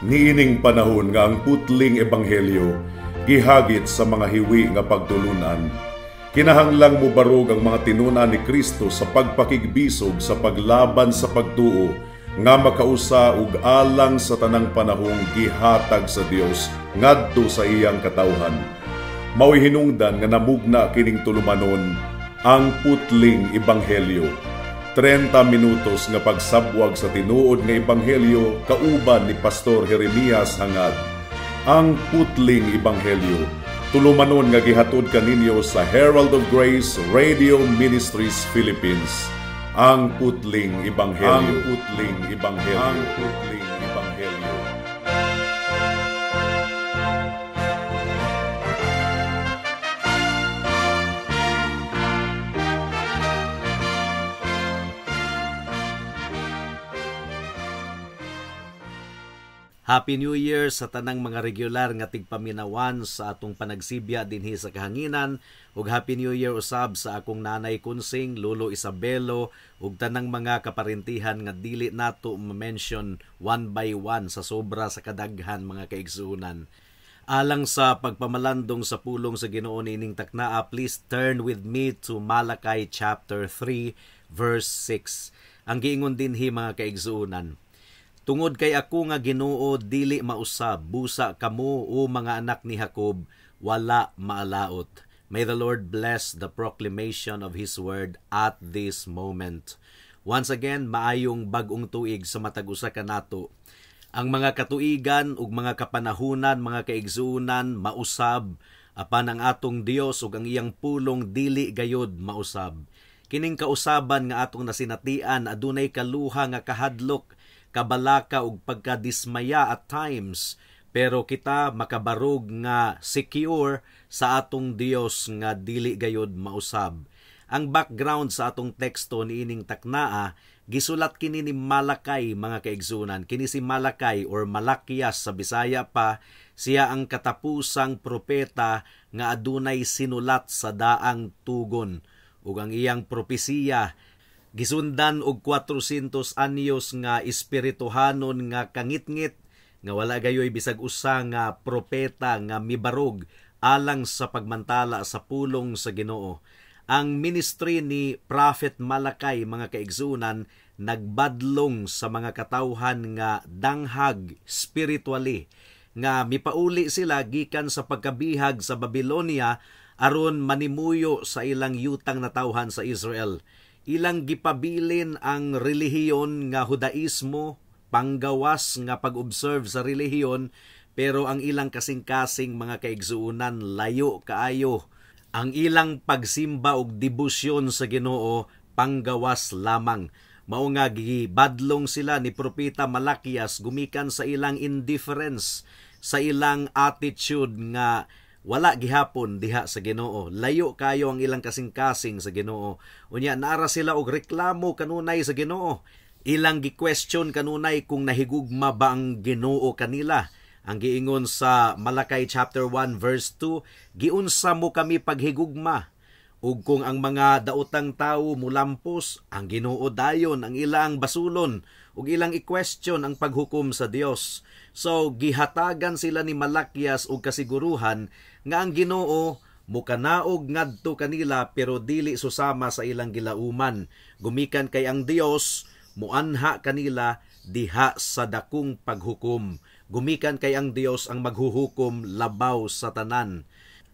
Niining panahon nga ang putling ebanghelyo gihagit sa mga hiwi nga pagtulunan. Kinahanglang mubarog ang mga tinunan ni Kristo sa pagpakigbisog sa paglaban sa pagtuo nga makausa ug alang sa tanang panahong gihatag sa Dios ngadto sa iyang katawhan. Mao'y hinungdan nga namugna kining tulumanon ang putling ebanghelyo. 30 minutos nga pagsabwag sa tinuod nga ebanghelyo kauban ni Pastor Jeremias hangad. Ang putling ebanghelyo tulumanon nga gihatod kaninyo sa Herald of Grace Radio Ministries Philippines. Ang putling ebanghelyo. Ang putling ebanghelyo. Ang putling ebanghelyo. Happy New Year sa tanang mga regular nga tigpaminawan sa atong panagsibya dinhi sa kahanginan, ug Happy New Year usab sa akong nanay Kunsing, Lolo Isabelo, ug tanang mga kaparintihan nga dili nato ma-mention one by one sa sobra sa kadaghan mga kaigsuonan. Alang sa pagpamalandong sa pulong sa Ginoo nining taknaa, please turn with me to Malakay chapter 3 verse 6. Ang giingon dinhi mga kaigsuonan: Tungod kay ako nga Ginoo dili mausab, busa kamo o mga anak ni Jacob, wala maalaot. May the Lord bless the proclamation of His word at this moment. Once again, maayong bag-ong tuig sa matag usa kanato. Ang mga katuigan ug mga kapanahunan, mga kaigsuonan, mausab, apan ang atong Dios ug ang iyang pulong dili gayod mausab. Kining kausaban nga atong nasinatian adunay kaluha nga kahadlok, kabalaka ug pagkadismaya at times, pero kita makabarog nga secure sa atong Dios nga dili gayud mausab. Ang background sa atong teksto niining taknaa gisulat kini ni Malakay mga kaigsunan. Kini si Malakay or Malakias sa Bisaya pa, siya ang katapusang propeta nga adunay sinulat sa daang tugon, ug ang iyang propesiya gisundan og 400 anyos nga espirituhanon nga kangitngit nga wala gayoy bisag usa nga propeta nga mibarog alang sa pagmantala sa pulong sa Ginoo. Ang ministry ni Prophet Malakay mga kaigsunan nagbadlong sa mga katawhan nga danghag spiritually nga mipauli sila gikan sa pagkabihag sa Babylonia aron manimuyo sa ilang yutang na tawhan sa Israel. Ilang gipabilin ang relihiyon nga Judaismo, panggawas nga pag-observe sa relihiyon, pero ang ilang kasing-kasing mga kaigsuunan layo kaayo. Ang ilang pagsimba og debosyon sa Ginoo panggawas lamang. Mao nga gibadlong sila ni Propeta Malakias gumikan sa ilang indifference, sa ilang attitude nga wala gihapon diha sa Ginoo. Layo kayo ang ilang kasing-kasing sa Ginoo. Unya naara sila og reklamo kanunay sa Ginoo. Ilang gi-question kanunay kung nahigugma ba ang Ginoo kanila. Ang giingon sa Malakay chapter 1 verse 2, giunsa mo kami paghigugma? Ug kung ang mga daotang tawo mulampos, ang Ginoo dayon ang ilang basulon ug ilang i-question ang paghukom sa Dios. So gihatagan sila ni Malakias og kasiguruhan nga ang Ginoo mukanaog ngadto kanila pero dili susama sa ilang gilauman. Gumikan kay ang Dios muanha kanila diha sa dakong paghukom. Gumikan kay ang Dios ang maghuhukom labaw sa tanan.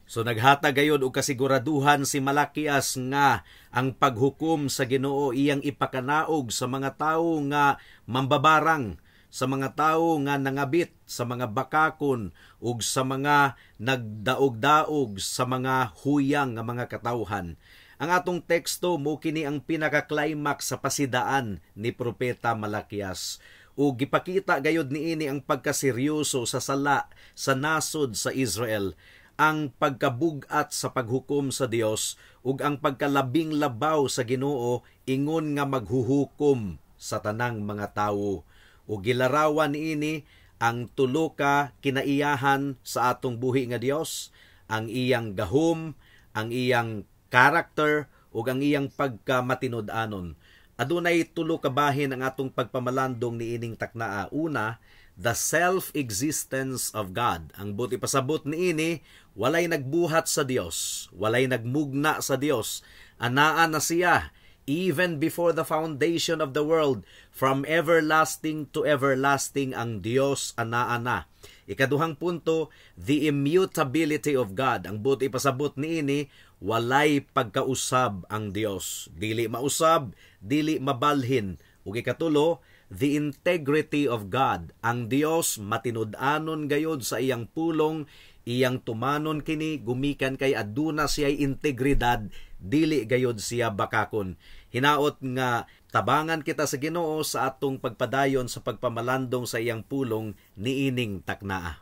So naghatag gayud og kasiguraduhan si Malakias nga ang paghukom sa Ginoo iyang ipakanaog sa mga tawo nga mambabarang, sa mga tawo nga nangabit, sa mga bakakon ug sa mga nagdaog-daog sa mga huyang nga mga katawhan. Ang atong teksto mo kini ang pinaka-climax sa pasidaan ni Propeta Malakias. Ug gipakita gayud niini ang pagkaseryoso sa sala sa nasod sa Israel, ang pagkabugat sa paghukom sa Dios ug ang pagkalabing labaw sa Ginoo ingon nga maghuhukom sa tanang mga tawo. Ug gilarawan niini ang tulo ka kinaiyahan sa atong buhi nga Dios, ang iyang gahom, ang iyang character ug ang iyang pagkamatinud-anon. Adunay tulo ka bahin ang atong pagpamalandong niining taknaa. Una, the self-existence of God. Ang buti pasabot niini, walay nagbuhat sa Dios, walay nagmugna sa Dios. Anaa na siya even before the foundation of the world, from everlasting to everlasting ang Dios anaa na. Ikaduhang punto, the immutability of God. Ang buti pasabot niini, walay pagkausab ang Dios. Dili mausab, dili mabalhin. Ug ikatulo, the integrity of God. Ang Dios matinud-anon gayod sa iyang pulong, iyang tumanon kini, gumikan kay aduna siya'y integridad, dili gayod siya bakakon. Hinaot nga tabangan kita sa Ginoo sa atong pagpadayon sa pagpamalandong sa iyang pulong niining taknaa.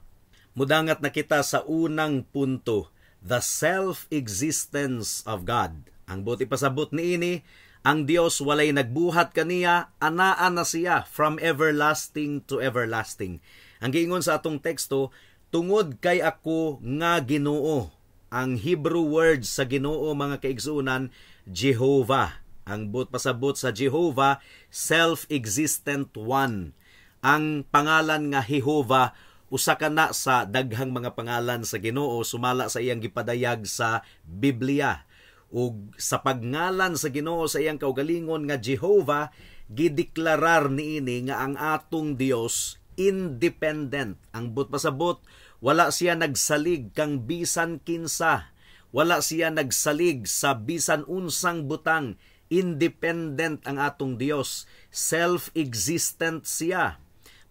Mudangat na kita sa unang punto, the self-existence of God. Ang buti pasabot niini, ang Dios walay nagbuhat kaniya, anaa na siya from everlasting to everlasting. Ang giingon sa atong teksto, tungod kay ako nga Ginoo. Ang Hebrew word sa Ginoo mga kaigsuunan, Jehovah. Ang but pasabot sa Jehovah, self-existent one. Ang pangalan nga Jehovah, usa ka na sa daghang mga pangalan sa Ginoo sumala sa iyang gipadayag sa Biblia. Ug sa pagngalan sa Ginoo sa iyang kaugalingon nga Jehovah, gideklarar niini nga ang atong Dios independent. Ang but pasabot, wala siya nagsalig kang bisan kinsa. Wala siya nagsalig sa bisan unsang butang. Independent ang atong Dios. Self-existent siya.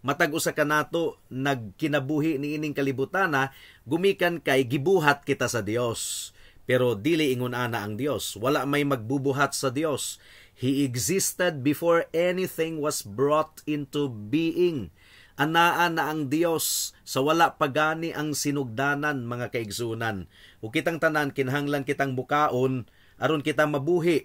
Matag usa kanato nagkinabuhi niining kalibutana, gumikan kay gibuhat kita sa Dios. Pero dili ingon ana ang Dios. Wala may magbubuhat sa Dios. He existed before anything was brought into being. Anaa na ang Dios sa wala pagani ang sinugdanan mga kaigsunan. Ug kitang tanan kinahanglan kitang bukaon aron kita mabuhi.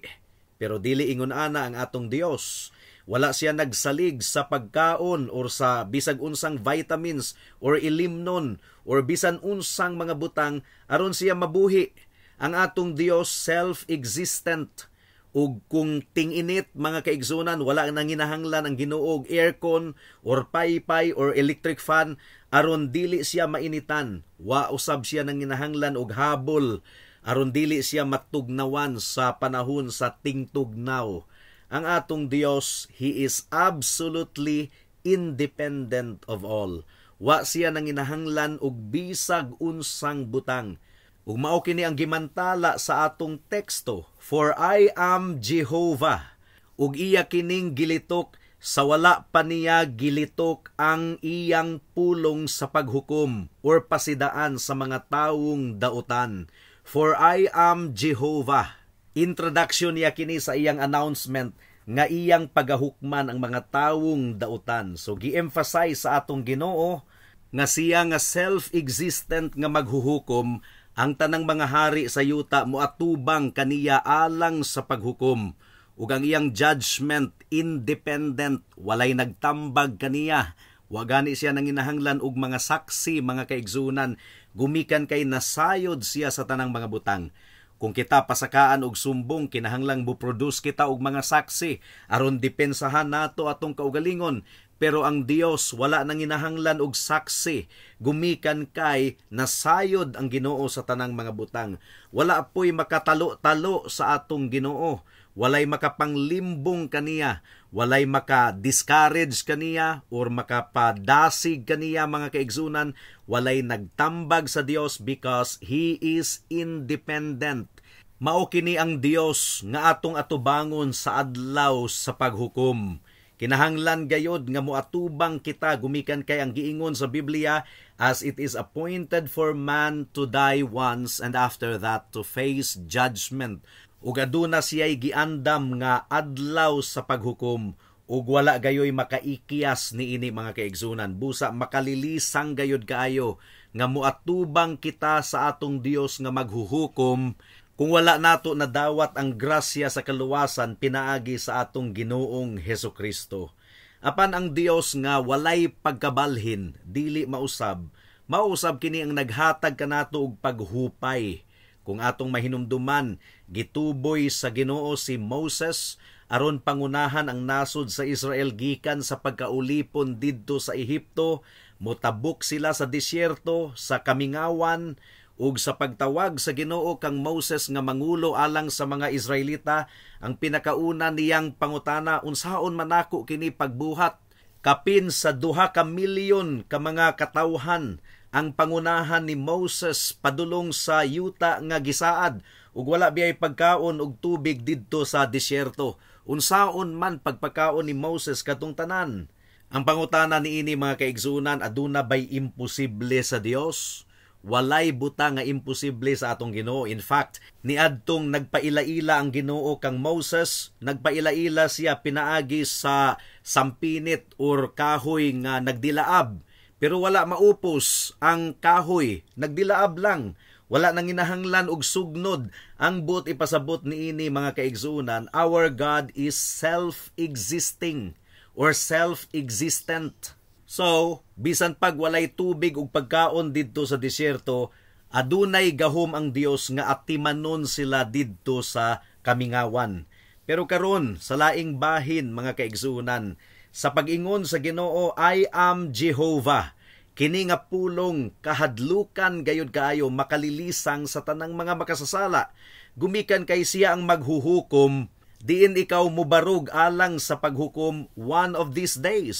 Pero dili ingon ana ang atong Dios. Wala siya nagsalig sa pagkaon or sa bisag unsang vitamins or ilimnon or bisan unsang mga butang aron siya mabuhi. Ang atong Dios self-existent. Ug kung ting-init mga kaigsunan, wala nang ginahanglan ang Ginoo og aircon or paypay or electric fan aron dili siya mainitan. Wa usab siya nang ginahanglan og habol aron dili siya matugnawan sa panahon sa tingtugnaw. Ang atong Dios, He is absolutely independent of all. Wa siya nang ginahanglan og bisag unsang butang. Ug mao kini ang gimantala sa atong teksto, for I am Jehovah. Ug iya kining gilitok sa wala pa niya gilitok ang iyang pulong sa paghukom or pasidaan sa mga tawong dautan. For I am Jehovah. Introduction niya kini sa iyang announcement nga iyang pagahukman ang mga tawong dautan. So gi-emphasize sa atong Ginoo nga siya nga self-existent nga maghuhukom. Ang tanang mga hari sa yuta moatubang kaniya alang sa paghukom. Ug ang iyang judgment independent, walay nagtambag kaniya. Wa gani siya nanginahanglan og mga saksi, mga kaigsunan, gumikan kay nasayod siya sa tanang mga butang. Kung kita pasakaan og sumbong, kinahanglang mo-produce kita og mga saksi aron depensahan nato atong kaugalingon. Pero ang Dios wala nang ginahanglan og saksi, gumikan kay nasayod ang Ginoo sa tanang mga butang. Wala po'y makatalo-talo sa atong Ginoo. Walay makapanglimbong kaniya, walay maka-discourage kaniya or makapadasig kaniya mga kaigsunan. Walay nagtambag sa Dios because He is independent. Mao kini ang Dios nga atong atubangon sa adlaw sa paghukom. Kinahanglan gayod nga moatubang kita gumikan kay ang giingon sa Biblia, as it is appointed for man to die once and after that to face judgment. Ug aduna siya'y giandam nga adlaw sa paghukom ug wala gayoy makaikiyas niini mga kaigsunan. Busa makalilisang gayod kaayo nga moatubang kita sa atong Dios nga maghuhukom. Kung wala nato nadawat ang grasya sa kaluwasan pinaagi sa atong Ginoong Hesukristo. Apan ang Dios nga walay pagkabalhin, dili mausab. Mausab kini ang naghatag kanato og paghupay. Kung atong mahinumduman, gituboy sa Ginoo si Moses aron pangunahan ang nasod sa Israel gikan sa pagkaulipon didto sa Ehipto, motabok sila sa disyerto, sa kamingawan, ug sa pagtawag sa Ginoo kang Moses nga mangulo alang sa mga Israelita. Ang pinakauna niyang pangutana, unsaon man nako kini pagbuhat? Kapin sa 2 ka milyon ka mga katawhan ang pangunahan ni Moses padulong sa yuta nga gisaad, ug wala biyay pagkaon ug tubig didto sa disyerto. Unsaon man pagpakaon ni Moses katong tanan? Ang pangutana niini mga kaigsunan, aduna bay imposible sa Dios? Walay buta nga imposible sa atong Ginoo. In fact, niadtong nagpaila-ila ang Ginoo kang Moses, nagpaila-ila siya pinaagi sa sampinit or kahoy nga nagdilaab. Pero wala maupos ang kahoy, nagdilaab lang. Wala nang ginahanglan og sugnod. Ang buot ipasabot niini mga kaigsunan, our God is self-existing or self-existent. So, bisan pag walay tubig ug pagkaon didto sa disyerto, adunay gahom ang Dios nga atimanon sila didto sa kamingawan. Pero karon sa laing bahin mga kaigsunan, sa pag-ingon sa Ginoo, I am Jehovah. Kini nga pulong kahadlukan gayud kaayo makalilisang sa tanang mga makasasala. Gumikan kay siya ang maghuhukom, diin ikaw mubarog alang sa paghukom one of these days.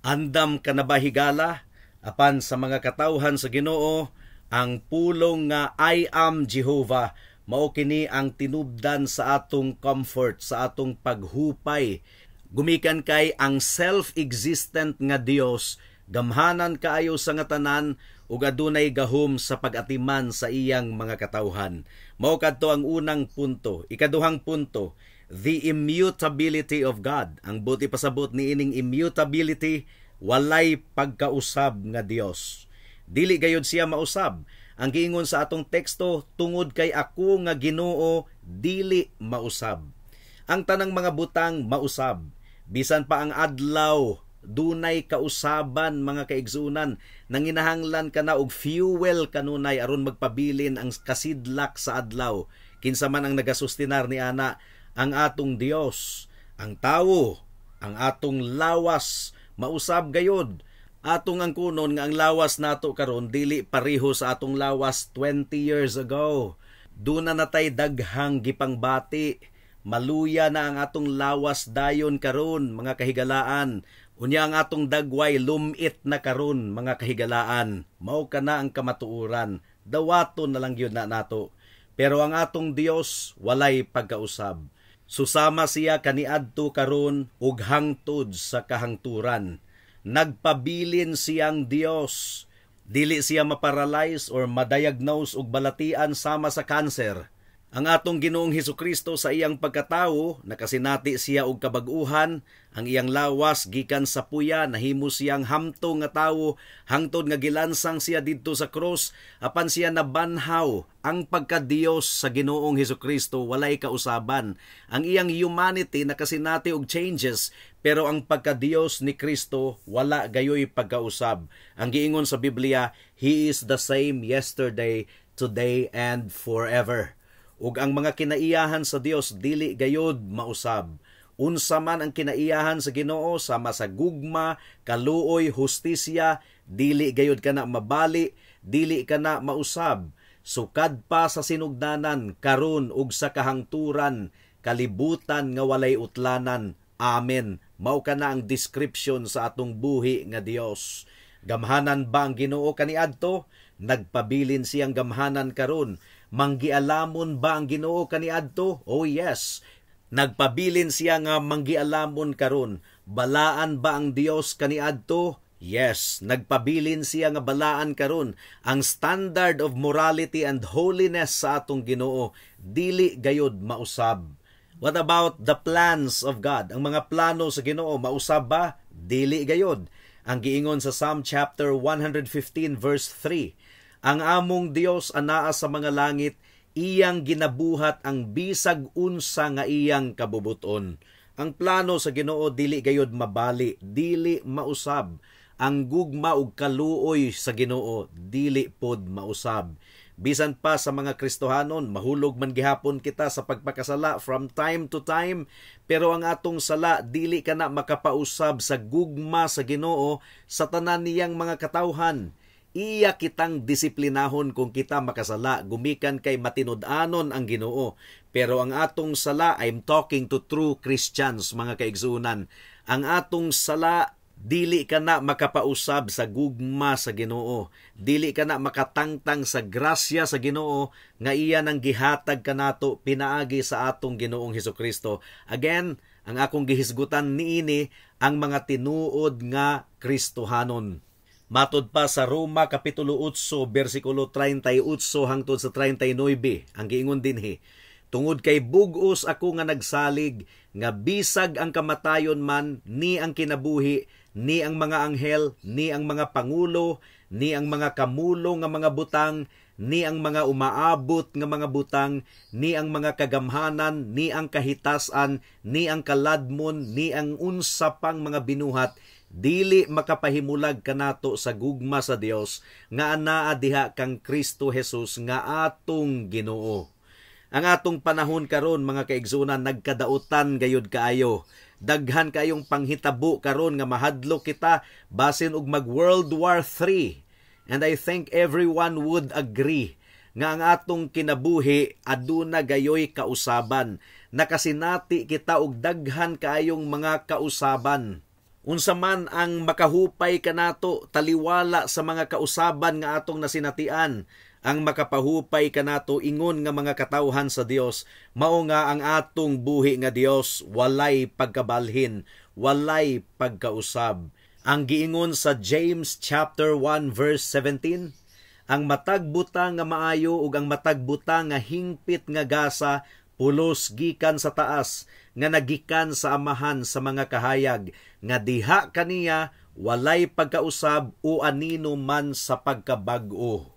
Andam ka na ba higala? Apan sa mga katawhan sa Ginoo, ang pulong nga I am Jehovah, mao kini ang tinubdan sa atong comfort, sa atong paghupay. Gumikan kay ang self-existent nga Dios, gamhanan kaayo sa nga tanan ug adunay gahom sa pag-atiman sa iyang mga katawhan. Mao kadto ang unang punto. Ikaduhang punto, the immutability of God. Ang buti pasabot ni ining immutability, walay pagkausab nga Dios. Dili gayud siya mausab. Ang giingon sa atong teksto, tungod kay ako nga Ginoo, dili mausab. Ang tanang mga butang mausab. Bisan pa ang adlaw, dunay kausaban mga kaigsunan, nanginahanglan ka na og fuel kanunay aron magpabilin ang kasidlak sa adlaw. Kinsa man ang nagasustinar ni ana, ang atong Dios, ang tawo, ang atong lawas, mausab gayod. Atong ang kunon nga ang lawas nato karon dili pareho sa atong lawas 20 years ago. Duna natay daghang gipangbati. Maluya na ang atong lawas dayon karon mga kahigalaan. Unya ang atong dagway lumit na karon mga kahigalaan. Mao kana ang kamatuoran. Dawaton na lang yun na nato. Pero ang atong Dios walay pagkausab. Susama siya kaniadto karon ug hangtod sa kahangturan. Nagpabilin siyang Dios. Dili siya maparalyze or madiagnose og balatian sama sa cancer. Ang atong Ginoong Hesukristo sa iyang pagkatawo, nakasinati siya og kabag-uhan, ang iyang lawas gikan sa puya, nahimo siyang hamto nga tawo, hangtod nga gilansang siya didto sa cross, apan siya nabanhaw. Ang pagka-Dios sa Ginoong Hesukristo walay kausaban. Ang iyang humanity nakasinati og changes, pero ang pagka-Dios ni Kristo wala gayoy pagkausab. Ang giingon sa Biblia, He is the same yesterday, today, and forever. Ug ang mga kinaiyahan sa Dios dili gayod mausab. Unsa man ang kinaiyahan sa Ginoo sama sa gugma, kaluoy, hustisya, dili gayod kana mabali, dili kana mausab. Sukad pa sa sinugdanan karon ug sa kahangturan, kalibutan nga walay utlanan. Amen. Mao kana ang description sa atong buhi nga Dios. Gamhanan ba ang Ginoo kaniadto? Nagpabilin siyang gamhanan karon. Manggialamon ba ang Ginoo kaniadto? Oh yes. Nagpabilin siya nga manggialamon karon. Balaan ba ang Dios kaniadto? Yes. Nagpabilin siya nga balaan karon. Ang standard of morality and holiness sa atong Ginoo dili gayud mausab. What about the plans of God? Ang mga plano sa Ginoo mausab ba? Dili gayud. Ang giingon sa Psalm chapter 115 verse 3, ang among Dios anaa sa mga langit, iyang ginabuhat ang bisag unsa nga iyang kabubuton. Ang plano sa Ginoo dili gayud mabali, dili mausab. Ang gugma ug kaluoy sa Ginoo dili pod mausab. Bisan pa sa mga Kristohanon, mahulog man gihapon kita sa pagpakasala from time to time, pero ang atong sala dili kana makapausab sa gugma sa Ginoo sa tanan niyang mga katawhan. Iya kitang disiplinahon kung kita makasala, gumikan kay matinud-anon ang Ginoo. Pero ang atong sala, I'm talking to true Christians, mga kaigsunan, ang atong sala, dili ka na makapausab sa gugma sa Ginoo. Dili ka na makatangtang sa grasya sa Ginoo nga iya nang gihatag kanato pinaagi sa atong Ginoong Hesukristo. Again, ang akong gihisgutan niini ang mga tinuod nga Kristohanon. Matod pa sa Roma Kapitulo 8, versikulo 38 hangtod sa 39, ang giingon dinhi, tungod kay bug-os ako nga nagsalig, nga bisag ang kamatayon man, ni ang kinabuhi, ni ang mga anghel, ni ang mga pangulo, ni ang mga kamulo nga mga butang, ni ang mga umaabot nga mga butang, ni ang mga kagamhanan, ni ang kahitasan, ni ang kaladmon, ni ang unsa pang mga binuhat, dili makapahimulag kanato sa gugma sa Dios nga anaa diha kang Kristo Jesus nga atong Ginoo. Ang atong panahon karon, mga kaigsunan, nagkadautan gayud kaayo. Daghan kayong panghitabo karon nga mahadlok kita basin og mag World War III. And I think everyone would agree nga ang atong kinabuhi aduna gayoy kausaban. Nakasinati kita og daghan kaayong mga kausaban. Unsa man ang makahupay kanato taliwala sa mga kausaban nga atong nasinatian, ang makapahupay kanato ingon nga mga katawhan sa Dios, mao nga ang atong buhi nga Dios walay pagkabalhin, walay pagkausab. Ang giingon sa James chapter 1 verse 17, ang matag butang nga maayo ug ang matag butang nga hingpit nga gasa pulos gikan sa taas, nga nagikan sa amahan sa mga kahayag, nga diha kaniya walay pagkausab o anino man sa pagkabag-o.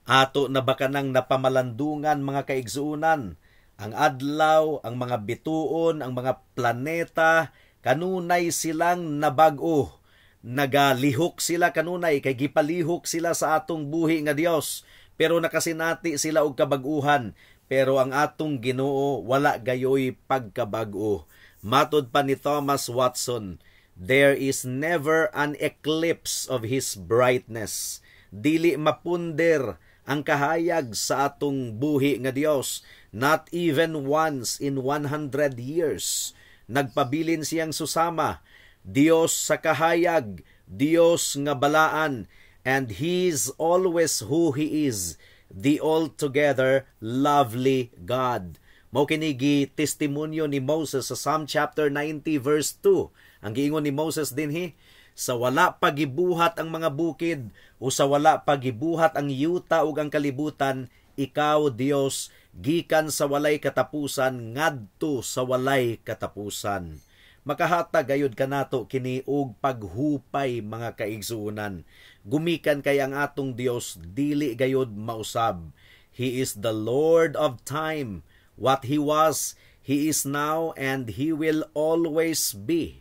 Ato na ba kanang napamalandungan, mga kaigsuunan, ang adlaw, ang mga bituon, ang mga planeta, kanunay silang nabag-o. Nagalihok sila kanunay, kay gipalihok sila sa atong buhi nga Dios, pero nakasinati sila og kabag-uhan. Pero ang atong Ginoo wala gayoy pagkabag-o. Matod pa ni Thomas Watson, there is never an eclipse of His brightness. Dili mapunder ang kahayag sa atong buhi nga Dios, not even once in 100 years. Nagpabilin siyang susama, Dios sa kahayag, Dios nga balaan, and He's always who He is, the altogether lovely God. Mao kinigi testimonyo ni Moses sa Psalm chapter 90 verse 2. Ang giingon ni Moses dinhi, sa wala pagibuhat ang mga bukid o sa wala pagibuhat ang yuta ug ang kalibutan, ikaw Dios gikan sa walay katapusan ngadto sa walay katapusan. Makahatag gayud kanato kini og paghupay, mga kaigsuunan. Gumikan kay ang atong Dios dili gayud mausab. He is the Lord of time. What He was, He is now, and He will always be.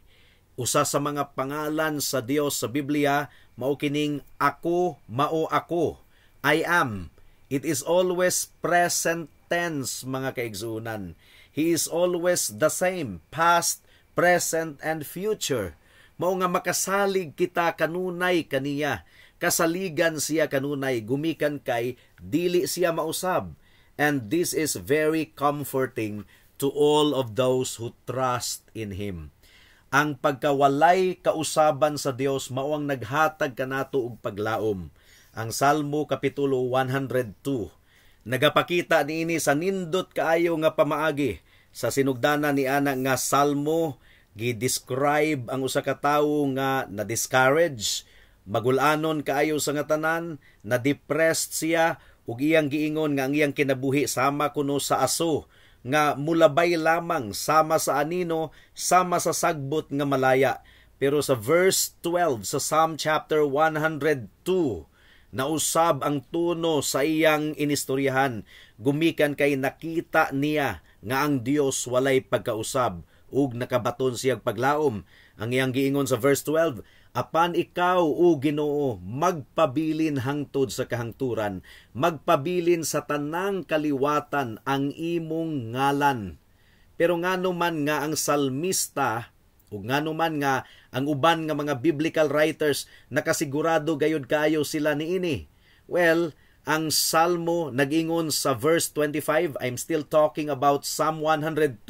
Usa sa mga pangalan sa Dios sa Biblia mao kining ako, mao ako. I am. It is always present tense, mga kaigsuunan. He is always the same, past, present, and future. Mao nga makasalig kita kanunay kaniya. Kasaligan siya kanunay, gumikan kay dili siya mausab. And this is very comforting to all of those who trust in Him. Ang pagkawalay kausaban sa Dios mao ang naghatag kanato og paglaom. Ang Salmo Kapitulo 102 nagapakita niini sa nindot kaayo nga pamaagi. Sa sinugdanan ni ana nga salmo, gi-describe ang usa ka tawo nga na-discourage, magulanon kaayo sa nga tanan, na-depressed siya, ug iyang giingon nga ang iyang kinabuhi sama kuno sa aso, nga mulabay lamang, sama sa anino, sama sa sagbot nga malaya. Pero sa verse 12 sa Psalm chapter 102, nausab ang tono sa iyang inistoryahan. Gumikan kay nakita niya nga ang Dios walay pagkausab ug nakabaton siyang paglaom. Ang iyang giingon sa verse 12, Apan ikaw, o Ginoo, magpabilin hangtod sa kahangturan, magpabilin sa tanang kaliwatan ang imong ngalan. Pero ngano man nga ang salmista, o ngano man nga ang uban nga mga biblical writers, nakasigurado gayud kaayo sila niini. Well, ang Salmo nag-ingon sa verse 25, I'm still talking about Psalm 102,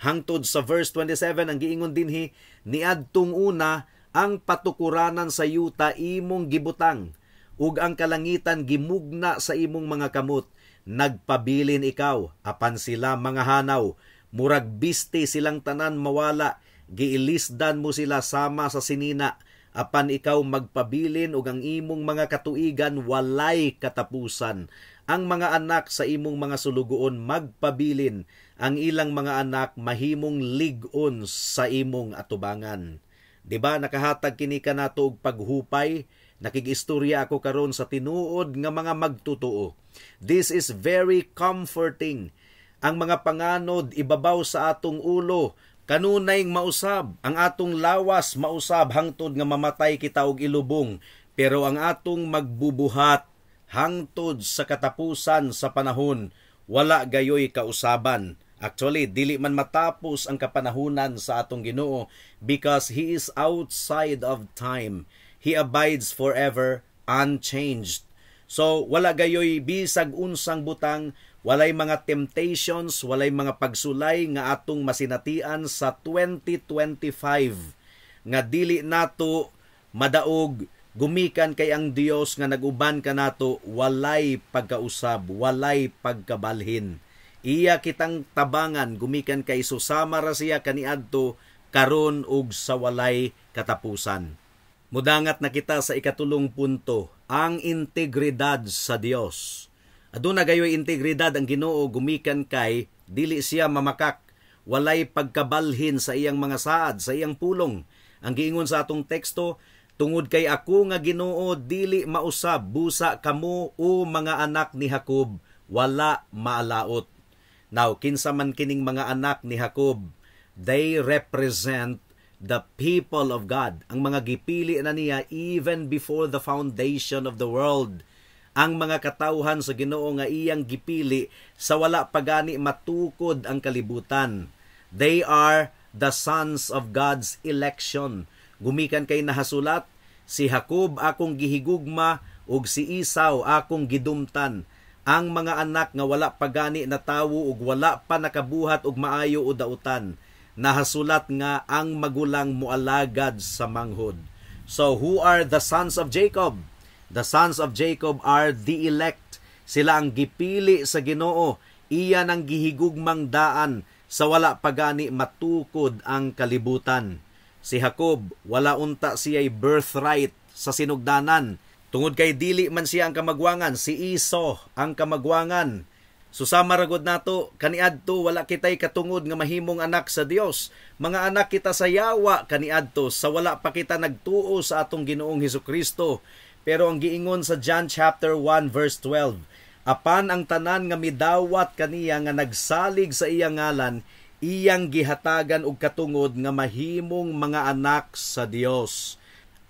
hangtod sa verse 27, ang giingon dinhi, niadtong una, ang patukuranan sa yuta imong gibutang, ug ang kalangitan gimugna sa imong mga kamot. Nagpabilin ikaw, apan sila mga hanaw, murag biste silang tanan mawala, giilisdan mo sila sama sa sinina, apan ikaw magpabilin ug ang imong mga katuigan walay katapusan. Ang mga anak sa imong mga sulugoon magpabilin, ang ilang mga anak mahimong lig-on sa imong atubangan. Diba nakahatag kini kanato og paghupay? Nakigistorya ako karon sa tinuod nga mga magtutuo. This is very comforting. Ang mga panganod ibabaw sa atong ulo, kanunayng mausab, ang atong lawas mausab hangtod nga mamatay kita og ilubong, pero ang atong magbubuhat hangtod sa katapusan sa panahon wala gayoy kausaban. Actually, dili man matapos ang kapanahunan sa atong Ginoo because He is outside of time. He abides forever unchanged. So, wala gayoy bisag unsang butang, walay mga temptations, walay mga pagsulay nga atong masinatian sa 2025 nga dili nato madaog gumikan kay ang Dios nga nag-uban kanato walay pagkausab, walay pagkabalhin. Iya kitang tabangan gumikan kay susama ra siya kaniadto karon ug sa walay katapusan. Mudangat na kita sa ikatulong punto, ang integridad sa Dios. Aduna gayoy integridad ang Ginoo gumikan kay dili siya mamakak, walay pagkabalhin sa iyang mga saad, sa iyang pulong. Ang giingon sa atong teksto, tungod kay ako nga Ginoo dili mausab, busa kamo o mga anak ni Jacob, wala maalaot. Now, kinsa man kining mga anak ni Jacob, they represent the people of God. Ang mga gipili na niya even before the foundation of the world. Ang mga katawhan sa Ginoo nga iyang gipili sa wala pagani matukod ang kalibutan. They are the sons of God's election. Gumikan kay nahasulat, si Jacob akong gihigugma ug si Esau akong gidumtan. Ang mga anak nga wala pagani na tawo ug wala pa nakabuhat og maayo o dautan. Nahasulat nga ang magulang moalagad sa manghod. So who are the sons of Jacob? The sons of Jacob are the elect. Sila ang gipili sa Ginoo. Iyan ang gihigugmang daan sa wala pagani matukod ang kalibutan. Si Jacob, wala unta siya'y birthright sa sinugdanan. Tungod kay dili man siya ang kamagwangan, si Esau ang kamagwangan. Susama ragod nato, kaniadto wala kitay katungod nga mahimong anak sa Dios. Mga anak kita sa yawa kaniadto sa wala pa kita nagtuo sa atong Ginoong Hesukristo. Pero ang giingon sa John chapter 1 verse 12, apan ang tanan nga midawat kaniya nga nagsalig sa iyang ngalan, iyang gihatagan og katungod nga mahimong mga anak sa Dios.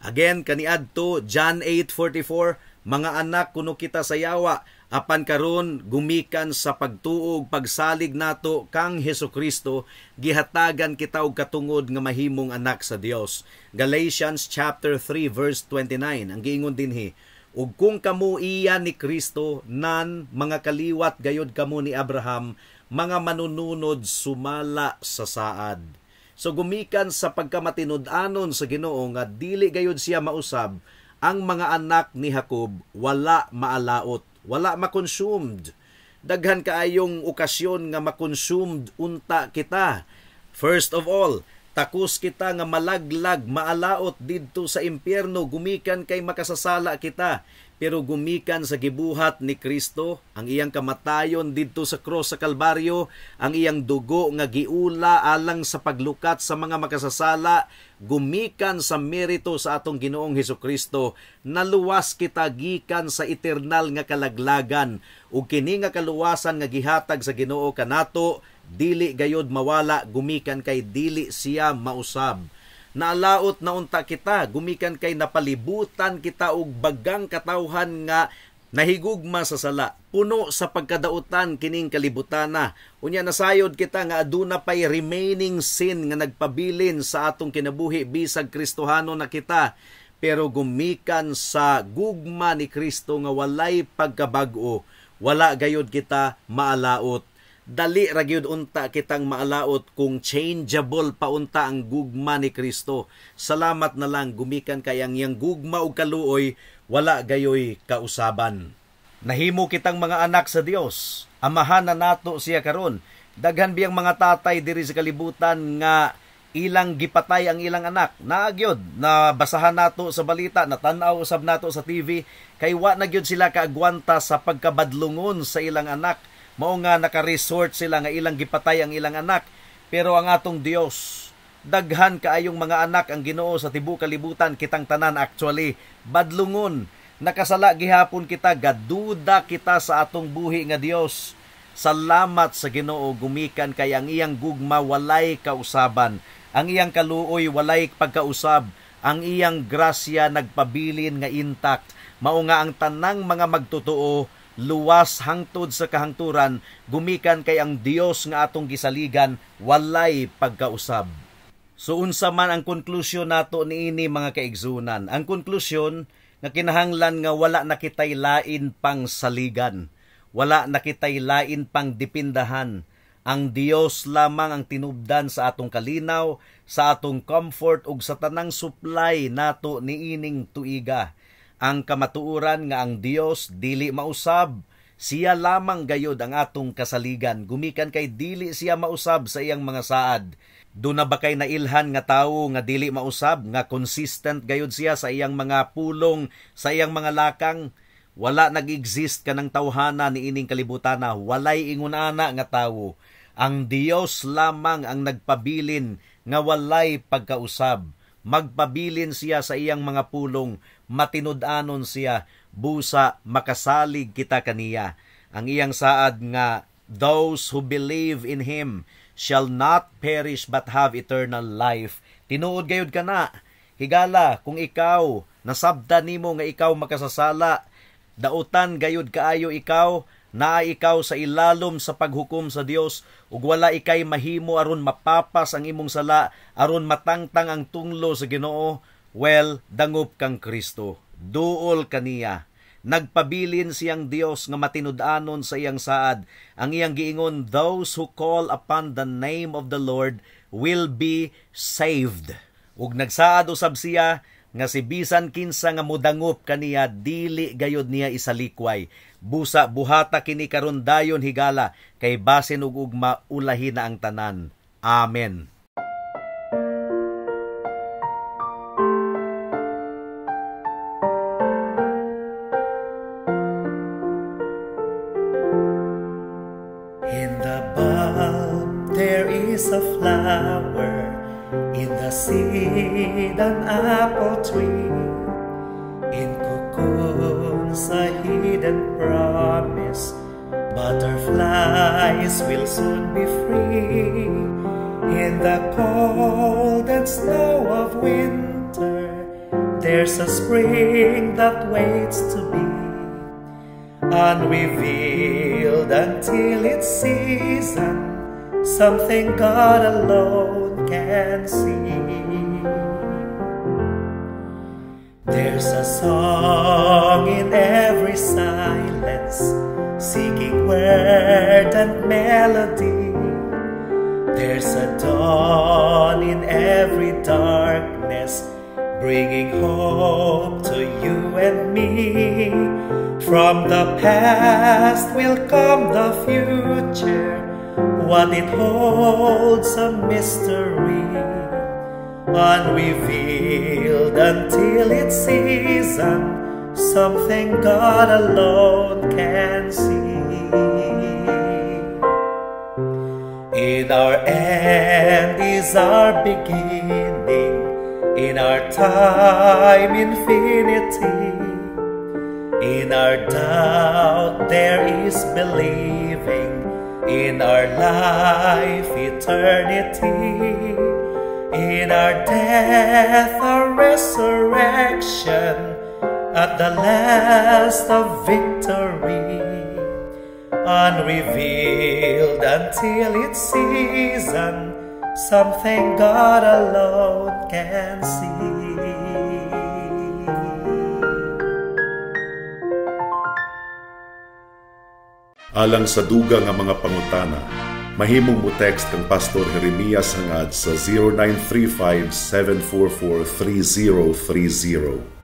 Again, kaniadto, John 8:44, mga anak kuno kita sa yawa, apan karon gumikan sa pagtuog, pagsalig nato kang Hesukristo, gihatagan kita og katungod nga mahimong anak sa Dios. Galatians chapter 3 verse 29, ang giingon dinhi, ug kung kamo iya ni Kristo, nan mga kaliwat gayod kamo ni Abraham, mga manununod sumala sa saad. So gumikan sa pagkamatinud-anon sa Ginoo nga dili gayud siya mausab, ang mga anak ni Jacob wala maalaot, wala makonsumed. Daghan kaayong okasyon nga makonsumed unta kita. First of all, takos kita nga malaglag, maalaot didto sa impyerno, gumikan kay makasasala kita. Pero gumikan sa gibuhat ni Kristo, ang iyang kamatayon didto sa cross sa Kalbaryo, ang iyang dugo nga giula alang sa paglukat sa mga makasasala, gumikan sa merito sa atong Ginoong Hesukristo, naluwas kita gikan sa eternal nga kalaglagan, ug kini nga kaluwasan nga gihatag sa Ginoo kanato, dili gayod mawala, gumikan kay dili siya mausab. Naalaot na unta kita, gumikan kay napalibutan kita og bagang katawhan nga nahigugma sa sala, puno sa pagkadautan kining kalibutana. Unya nasayod kita nga aduna pay remaining sin nga nagpabilin sa atong kinabuhi bisag Kristohano na kita. Pero gumikan sa gugma ni Kristo nga walay pagkabag-o, wala gayud kita maalaot. Dali ra gyud unta kitang maalaot kung changeable pa unta ang gugma ni Kristo. Salamat na lang gumikan kay ang iyang gugma ug kaluoy wala gayoy kausaban. Nahimo kitang mga anak sa Dios. Amahan na nato siya karon. Daghan biyang mga tatay diri sa kalibutan nga ilang gipatay ang ilang anak. Naagyod na basahan nato sa balita, natanaw usab nato sa TV kay wa na gyud sila kaagwanta sa pagkabadlungon sa ilang anak. Mao nga naka-resort sila nga ilang gipatay ang ilang anak. Pero ang atong Dios, daghan kaayong mga anak ang Ginoo sa tibuok kalibutan, kitang tanan actually badlungon. Nakasala gihapon kita, gaduda kita sa atong buhi nga Dios. Salamat sa Ginoo, gumikan kay ang iyang gugma walay kausaban, ang iyang kaluoy walay pagkausab, ang iyang grasya nagpabilin nga intact. Mao nga ang tanang mga magtotoo luwas hangtod sa kahangturan, gumikan kay ang Dios nga atong gisaligan walay pagkausab. So unsa man ang konklusyon nato niini mga kaigsunan? Ang konklusyon nga kinahanglan nga wala na kitay lain pang saligan, wala na kitay lain pang dipindahan. Ang Dios lamang ang tinubdan sa atong kalinaw, sa atong comfort ug sa tanang supply nato niining tuiga. Ang kamatuoran nga ang Dios dili mausab, siya lamang gayod ang atong kasaligan. Gumikan kay dili siya mausab sa iyang mga saad. Doon na ba kay nailhan nga tawo nga dili mausab, nga consistent gayod siya sa iyang mga pulong, sa iyang mga lakang? Wala nag-exist ka ng tawhana ni ining kalibutana, walay ingunana nga tawo. Ang Dios lamang ang nagpabilin nga walay pagkausab. Magpabilin siya sa iyang mga pulong, matinud-anon siya, busa makasalig kita kaniya. Ang iyang saad nga, those who believe in Him shall not perish but have eternal life. Tinuod gayud ka na. Higala, kung ikaw, nasabda nimo nga ikaw makasasala, dautan gayud kaayo ikaw, naa ikaw sa ilalom sa paghukom sa Dios, ug wala ikay mahimo aron mapapas ang imong sala, aron matangtang ang tunglo sa Ginoo. Well, dangop kang Kristo, duol kaniya. Nagpabilin siyang Dios nga matinud-anon sa iyang saad. Ang iyang giingon, those who call upon the name of the Lord will be saved. Ug nagsaad usab siya nga si bisan kinsa nga modangop kaniya, dili gayod niya isalikway. Busa buhata kini karon dayon higala, kay basin ug ugma ulahi na ang tanan. Amen. In the bulb there is a flower, in the seed an apple tree, in cocoons a hidden promise, butterflies will soon be free. In the cold and snow of winter, there's a spring that waits to be unrevealed until its season, something God alone can see. There's a song in every silence, seeking word and melody. There's a dawn in every darkness, bringing hope to you and me. From the past will come the future, what it holds a mystery, unrevealed until its season, something God alone can see. In our end is our beginning, in our time infinity. In our doubt there is believing, in our life eternity. In our death, our resurrection, at the last of victory, unrevealed until its season, something God alone can see. Alang sa dugang nga mga pangutana, mahimong mo text kang Pastor Jeremias hangad sa 0935-744-3030.